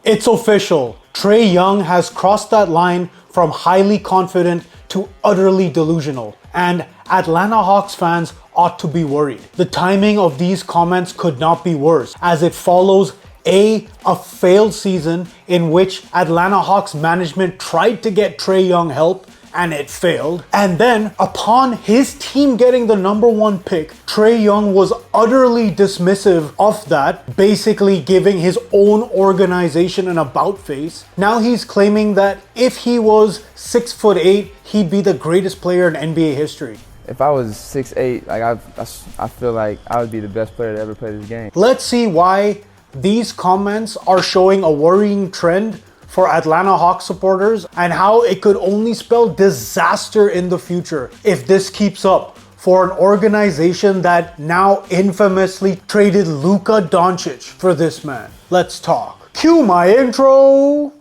It's official. Trae Young has crossed that line from highly confident to utterly delusional. And Atlanta Hawks fans ought to be worried. The timing of these comments could not be worse, as it follows a failed season in which Atlanta Hawks management tried to get Trae Young help and it failed. And then upon his team getting the #1 pick, Trae Young was utterly dismissive of that, basically giving his own organization an about face. Now he's claiming that if he was 6'8", he'd be the greatest player in NBA history. If I was 6'8", like I feel like I would be the best player to ever play this game. Let's see why these comments are showing a worrying trend for Atlanta Hawks supporters and how it could only spell disaster in the future if this keeps up for an organization that now infamously traded Luka Doncic for this man. Let's talk. Cue my intro.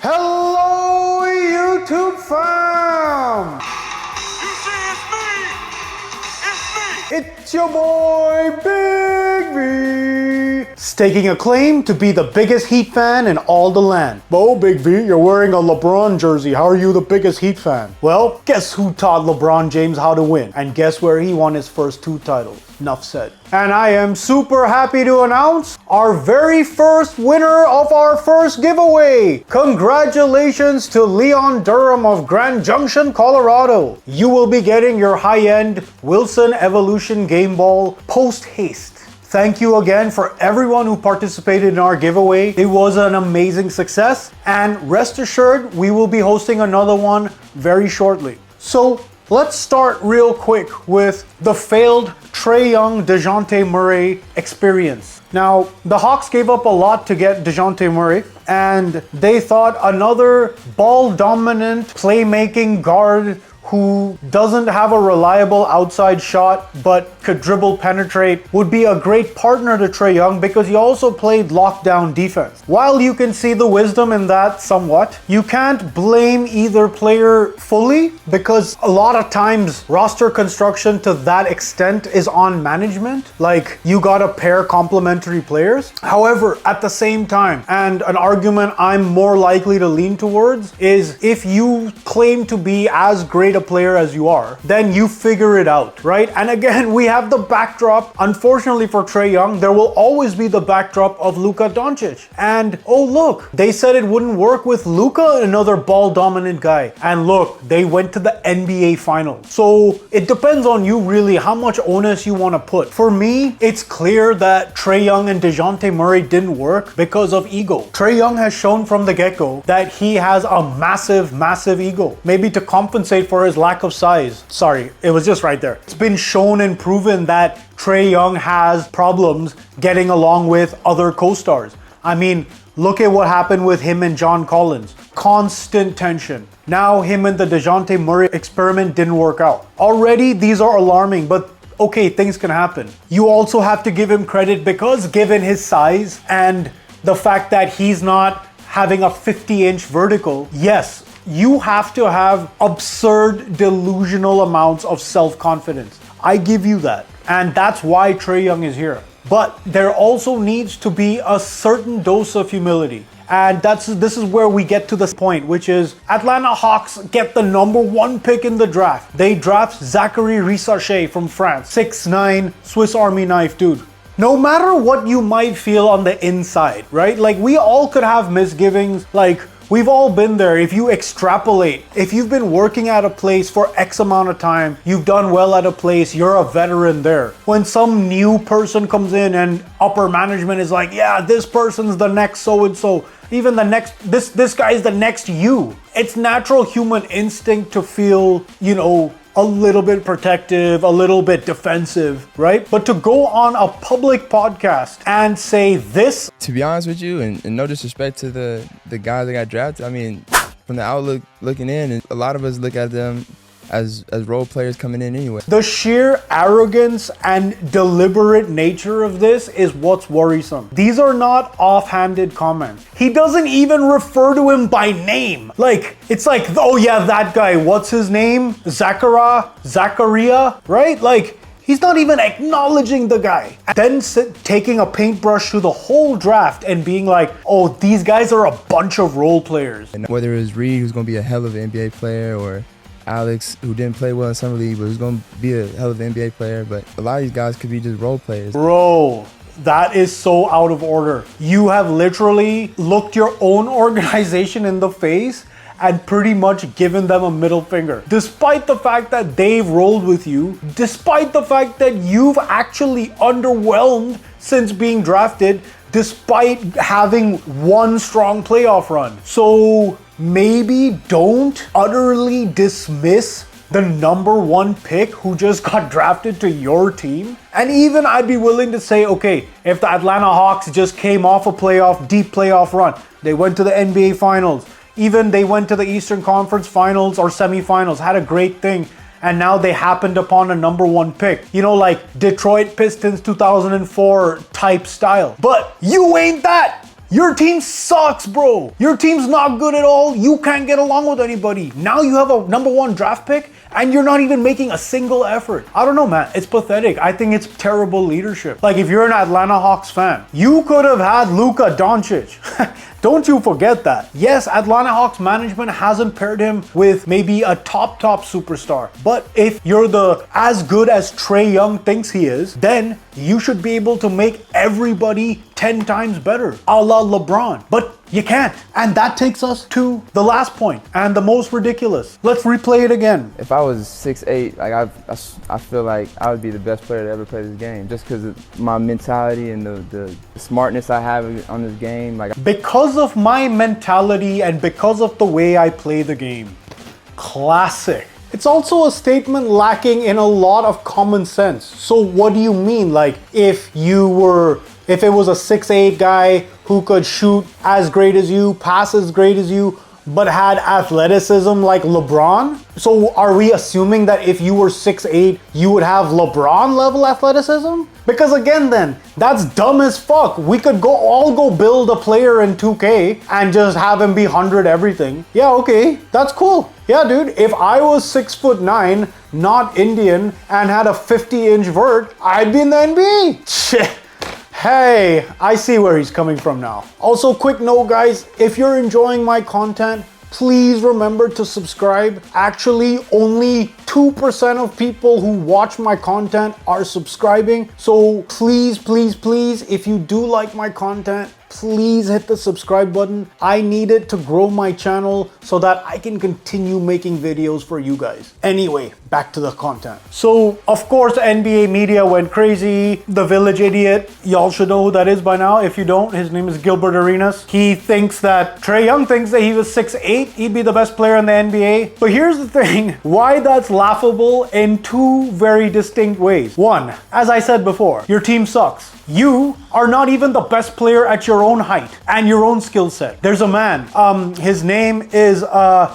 Hello, YouTube fam! It's your boy, Big V! Staking a claim to be the biggest Heat fan in all the land. Oh, Big V, you're wearing a LeBron jersey. How are you the biggest Heat fan? Well, guess who taught LeBron James how to win? And guess where he won his first 2 titles? Enough said. And I am super happy to announce our very first winner of our first giveaway. Congratulations to Leon Durham of Grand Junction, Colorado. You will be getting your high-end Wilson Evolution Game Ball post-haste. Thank you again for everyone who participated in our giveaway. It was an amazing success, and rest assured, we will be hosting another one very shortly. So let's start real quick with the failed Trae Young, Dejounte Murray experience. Now, the Hawks gave up a lot to get Dejounte Murray, and they thought another ball-dominant, playmaking guard who doesn't have a reliable outside shot but could dribble penetrate would be a great partner to Trae Young because he also played lockdown defense. While you can see the wisdom in that somewhat, you can't blame either player fully because a lot of times roster construction to that extent is on management. Like, you gotta pair complementary players. However, at the same time, and an argument I'm more likely to lean towards is if you claim to be as great a player as you are, then you figure it out, right? And again, we have the backdrop. Unfortunately for Trae Young, there will always be the backdrop of Luka Doncic. And oh look, they said it wouldn't work with Luka, another ball dominant guy. And look, they went to the NBA Finals. So it depends on you really how much onus you want to put. For me, it's clear that Trae Young and Dejounte Murray didn't work because of ego. Trae Young has shown from the get-go that he has a massive ego. Maybe to compensate for his lack of size. Sorry, it was just right there. It's been shown and proven that Trae Young has problems getting along with other co-stars. I mean, look at what happened with him and John Collins. Constant tension. Now him and the Dejounte Murray experiment didn't work out. Already, these are alarming, but okay, things can happen. You also have to give him credit because given his size and the fact that he's not having a 50-inch vertical, yes, you have to have absurd delusional amounts of self-confidence. I give you that. And that's why Trae Young is here. But there also needs to be a certain dose of humility. And this is where we get to this point, which is Atlanta Hawks get the #1 pick in the draft. They draft Zachary Rissache from France. 6'9", Swiss Army knife dude. No matter what you might feel on the inside, right? Like, we all could have misgivings, like, we've all been there. If you extrapolate, if you've been working at a place for X amount of time, you've done well at a place, you're a veteran there. When some new person comes in and upper management is like, yeah, this person's the next so-and-so, even the next, this guy's the next you. It's natural human instinct to feel, you know, a little bit protective, a little bit defensive, right? But to go on a public podcast and say this. To be honest with you, and no disrespect to the guys that got drafted, I mean, from the outlook looking in, and a lot of us look at them as role players coming in anyway. The sheer arrogance and deliberate nature of this is what's worrisome. These are not offhanded comments. He doesn't even refer to him by name. Like, it's like, oh yeah, that guy, what's his name? Zachariah, right? Like, He's not even acknowledging the guy. And then taking a paintbrush to the whole draft and being like, oh, these guys are a bunch of role players. And whether it's Reed, who's going to be a hell of an NBA player, or Alex, who didn't play well in summer league, but who's going to be a hell of an NBA player. But a lot of these guys could be just role players. Bro, that is so out of order. You have literally looked your own organization in the face and pretty much given them a middle finger. Despite the fact that they've rolled with you, despite the fact that you've actually underwhelmed since being drafted, despite having one strong playoff run. So maybe don't utterly dismiss the number one pick who just got drafted to your team. And even I'd be willing to say, okay, if the Atlanta Hawks just came off a deep playoff run, they went to the NBA Finals, even they went to the Eastern Conference Finals or semifinals, had a great thing, and now they happened upon a number one pick. You know, like Detroit Pistons 2004 type style. But you ain't that! Your team sucks, bro. Your team's not good at all. You can't get along with anybody. Now you have a number one draft pick and you're not even making a single effort. I don't know, man. It's pathetic. I think it's terrible leadership. Like, if you're an Atlanta Hawks fan, you could have had Luka Doncic. Don't you forget that. Yes, Atlanta Hawks management hasn't paired him with maybe a top superstar. But if you're as good as Trae Young thinks he is, then you should be able to make everybody 10 times better, a la LeBron. But you can't. And that takes us to the last point and the most ridiculous. Let's replay it again. If I was 6'8", like I feel like I would be the best player to ever play this game, just because of my mentality and the smartness I have on this game. Because of my mentality and because of the way I play the game. Classic. It's also a statement lacking in a lot of common sense. So what do you mean? Like, if it was a 6'8" guy who could shoot as great as you, pass as great as you, but had athleticism like LeBron? So are we assuming that if you were 6'8", you would have LeBron level athleticism? Because again then, that's dumb as fuck. We could all go build a player in 2K and just have him be 100 everything. Yeah, okay, that's cool. Yeah, dude, if I was 6'9", not Indian, and had a 50-inch vert, I'd be in the NBA. Shit. Hey, I see where he's coming from now. Also, quick note, guys, if you're enjoying my content, please remember to subscribe. Actually, only 2% of people who watch my content are subscribing. So please, if you do like my content, please hit the subscribe button. I need it to grow my channel so that I can continue making videos for you guys. Anyway, back to the content. So, of course, NBA media went crazy. The village idiot, y'all should know who that is by now. If you don't, his name is Gilbert Arenas. He thinks that Trae Young thinks that he was 6'8", he'd be the best player in the NBA. But here's the thing, why that's laughable in two very distinct ways. One, as I said before, your team sucks. You are not even the best player at your own height and your own skill set. There's a man, his name is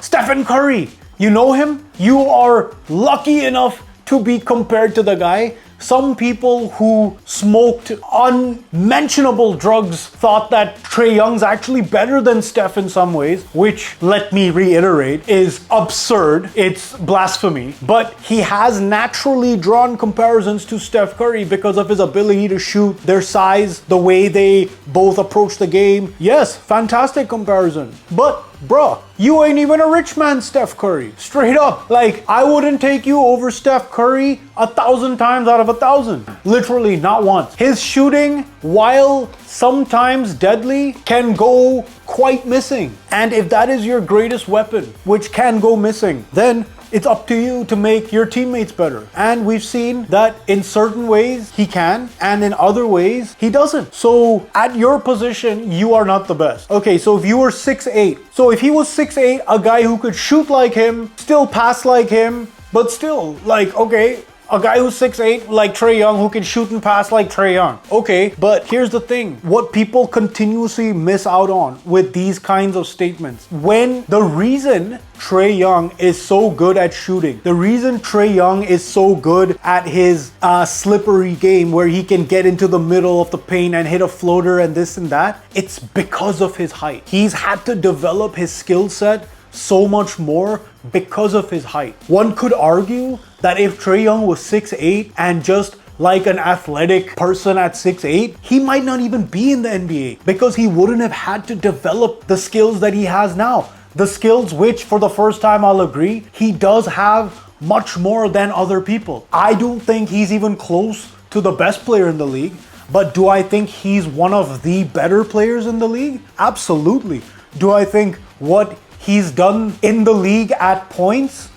Stephen Curry. You know him? You are lucky enough to be compared to the guy. Some people who smoked unmentionable drugs thought that Trae Young's actually better than Steph in some ways, which, let me reiterate, is absurd. It's blasphemy. But he has naturally drawn comparisons to Steph Curry because of his ability to shoot, their size, the way they both approach the game. Yes, fantastic comparison. But bruh, you ain't even a rich man, Steph Curry. Straight up. Like, I wouldn't take you over Steph Curry 1,000 times out of 1,000. Literally, not once. His shooting, while sometimes deadly, can go quite missing. And if that is your greatest weapon, which can go missing, then it's up to you to make your teammates better. And we've seen that in certain ways he can, and in other ways he doesn't. So at your position, you are not the best. Okay, so if you were 6'8", so if he was 6'8", a guy who could shoot like him, still pass like him, but still, like, okay, a guy who's 6'8", like Trae Young, who can shoot and pass like Trae Young. Okay, but here's the thing. What people continuously miss out on with these kinds of statements, when the reason Trae Young is so good at shooting, the reason Trae Young is so good at his slippery game where he can get into the middle of the paint and hit a floater and this and that, it's because of his height. He's had to develop his skill set so much more because of his height. One could argue that if Trae Young was 6'8" and just like an athletic person at 6'8", he might not even be in the NBA because he wouldn't have had to develop the skills that he has now. The skills which, for the first time, I'll agree, he does have much more than other people. I don't think he's even close to the best player in the league, but do I think he's one of the better players in the league? Absolutely. Do I think what he's done in the league at points,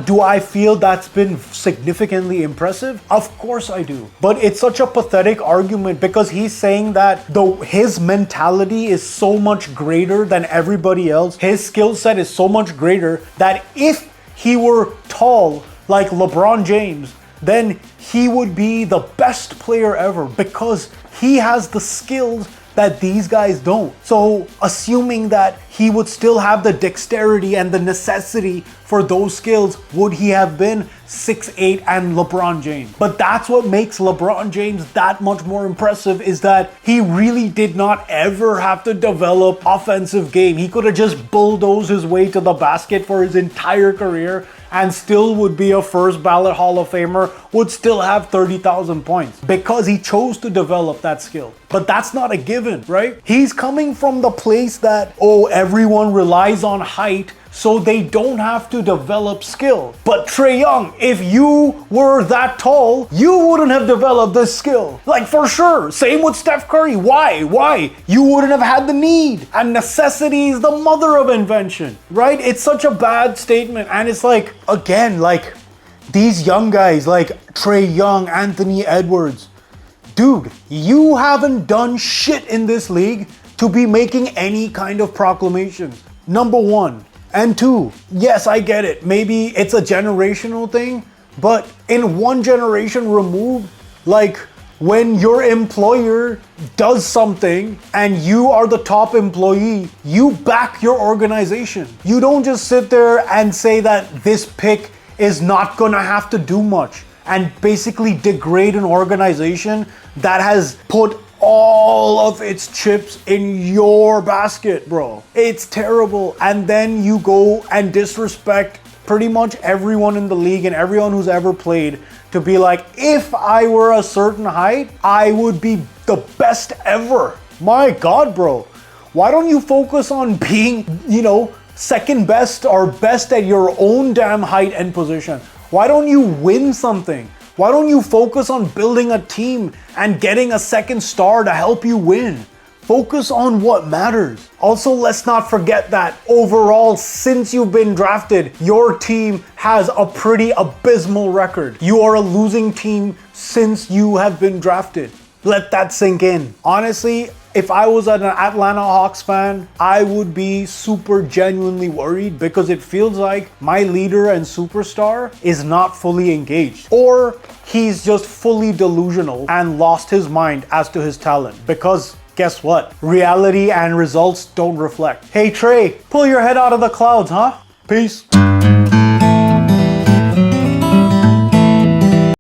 do I feel that's been significantly impressive? Of course I do. But it's such a pathetic argument because he's saying that his mentality is so much greater than everybody else. His skill set is so much greater that if he were tall like LeBron James, then he would be the best player ever because he has the skills that these guys don't. So assuming that he would still have the dexterity and the necessity for those skills, would he have been 6'8" and LeBron James? But that's what makes LeBron James that much more impressive, is that he really did not ever have to develop offensive game. He could have just bulldozed his way to the basket for his entire career and still would be a first ballot Hall of Famer, would still have 30,000 points because he chose to develop that skill. But that's not a given, right? He's coming from the place that, oh, everyone relies on height, so they don't have to develop skill. But Trae Young, if you were that tall, you wouldn't have developed this skill. Like, for sure. Same with Steph Curry. Why? You wouldn't have had the need. And necessity is the mother of invention, right? It's such a bad statement. And it's like, again, like these young guys like Trae Young, Anthony Edwards. Dude, you haven't done shit in this league to be making any kind of proclamations. Number one. And two, yes, I get it. Maybe it's a generational thing, but in one generation removed, like when your employer does something and you are the top employee, you back your organization. You don't just sit there and say that this pick is not gonna have to do much and basically degrade an organization that has put all of its chips in your basket, bro. It's terrible. And then you go and disrespect pretty much everyone in the league and everyone who's ever played to be like, if I were a certain height, I would be the best ever. My God, bro. Why don't you focus on being, second best or best at your own damn height and position? Why don't you win something? Why don't you focus on building a team and getting a second star to help you win? Focus on what matters. Also, let's not forget that overall, since you've been drafted, your team has a pretty abysmal record. You are a losing team since you have been drafted. Let that sink in. Honestly, if I was an Atlanta Hawks fan, I would be super genuinely worried because it feels like my leader and superstar is not fully engaged, or he's just fully delusional and lost his mind as to his talent. Because guess what? Reality and results don't reflect. Hey Trae, pull your head out of the clouds, huh? Peace.